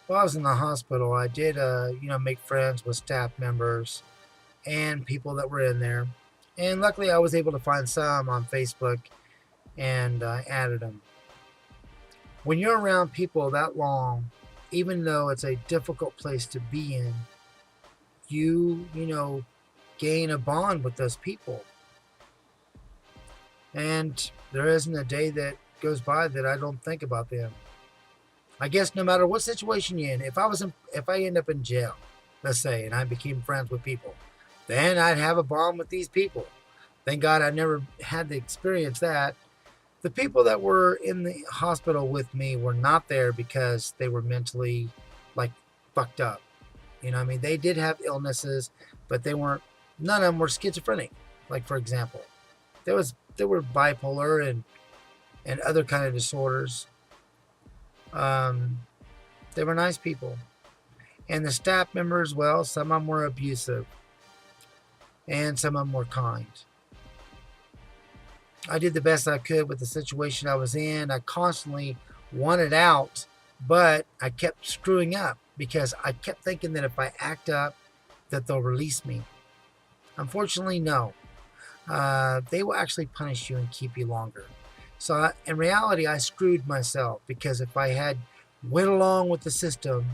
while I was in the hospital, I did, make friends with staff members and people that were in there. And luckily, I was able to find some on Facebook and added them. When you're around people that long, even though it's a difficult place to be in, you gain a bond with those people. And there isn't a day that goes by that I don't think about them. I guess no matter what situation you're in, if I end up in jail, let's say, and I became friends with people, then I'd have a bond with these people. Thank God I never had to experience that. The people that were in the hospital with me were not there because they were mentally like fucked up. I mean, they did have illnesses, but they weren't. None of them were schizophrenic. Like for example, there were bipolar and other kind of disorders. Um, they were nice people, and the staff members, well, some of them were abusive, and some of them were kind. I did the best I could with the situation I was in. I constantly wanted out, but I kept screwing up because I kept thinking that if I act up, that they'll release me. Unfortunately, no. They will actually punish you and keep you longer. So in reality, I screwed myself because if I had went along with the system,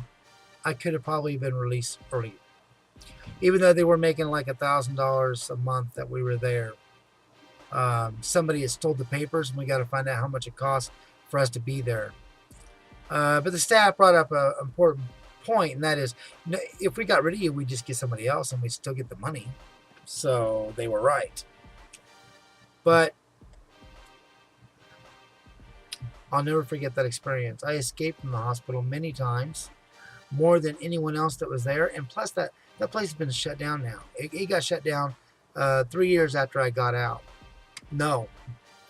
I could have probably been released early. Even though they were making like $1,000 a month that we were there, somebody had stole the papers, and we got to find out how much it costs for us to be there. But the staff brought up an important point, and that is, if we got rid of you, we'd just get somebody else, and we'd still get the money. So they were right. But I'll never forget that experience. I escaped from the hospital many times, more than anyone else that was there. And plus, that place has been shut down now. It got shut down 3 years after I got out. No,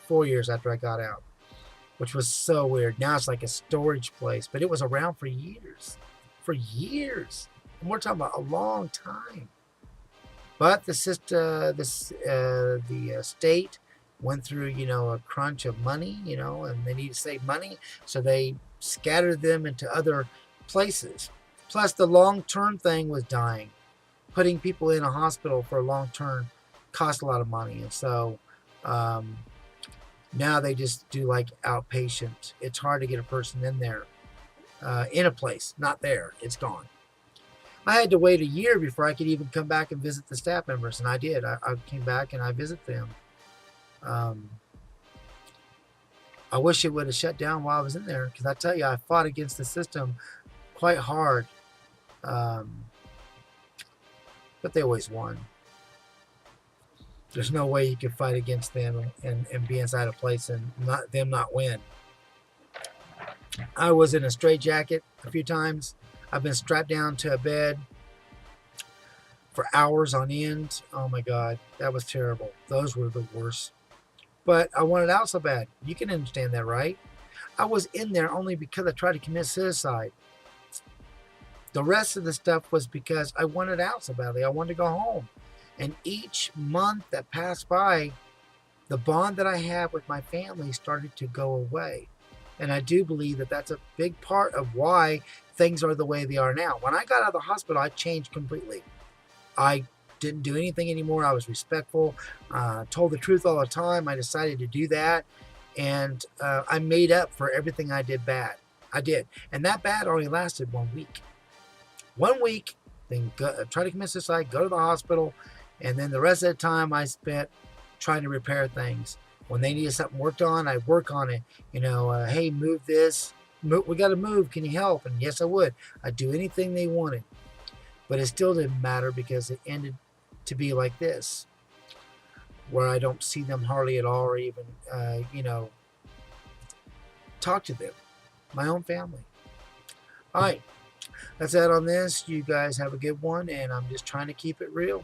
4 years after I got out, which was so weird. Now it's like a storage place, but it was around for years. For years. And we're talking about a long time. But the state went through, a crunch of money, and they need to save money, so they scattered them into other places. Plus, the long-term thing was dying. Putting people in a hospital for a long term cost a lot of money, and so now they just do like outpatient. It's hard to get a person in there, in a place, not there. It's gone. I had to wait a year before I could even come back and visit the staff members, and I did. I came back and I visited them. Um, I wish it would have shut down while I was in there, because I tell you, I fought against the system quite hard, um, but they always won. There's no way you can fight against them and be inside a place and not win. I was in a straitjacket a few times. I've been strapped down to a bed for hours on end. Oh my God, that was terrible. Those were the worst. But I wanted out so bad. You can understand that, right? I was in there only because I tried to commit suicide. The rest of the stuff was because I wanted out so badly. I wanted to go home. And each month that passed by, the bond that I had with my family started to go away. And I do believe that that's a big part of why things are the way they are now. When I got out of the hospital, I changed completely. I didn't do anything anymore. I was respectful, told the truth all the time. I decided to do that. And I made up for everything I did bad. I did. And that bad only lasted 1 week. 1 week, then try to commit suicide, go to the hospital. And then the rest of the time I spent trying to repair things. When they needed something worked on, I'd work on it. Hey, move this. We got to move. Can you help? And yes, I would. I'd do anything they wanted. But it still didn't matter because it ended to be like this, where I don't see them hardly at all or even, talk to them. My own family. All right. That's it on this. You guys have a good one. And I'm just trying to keep it real.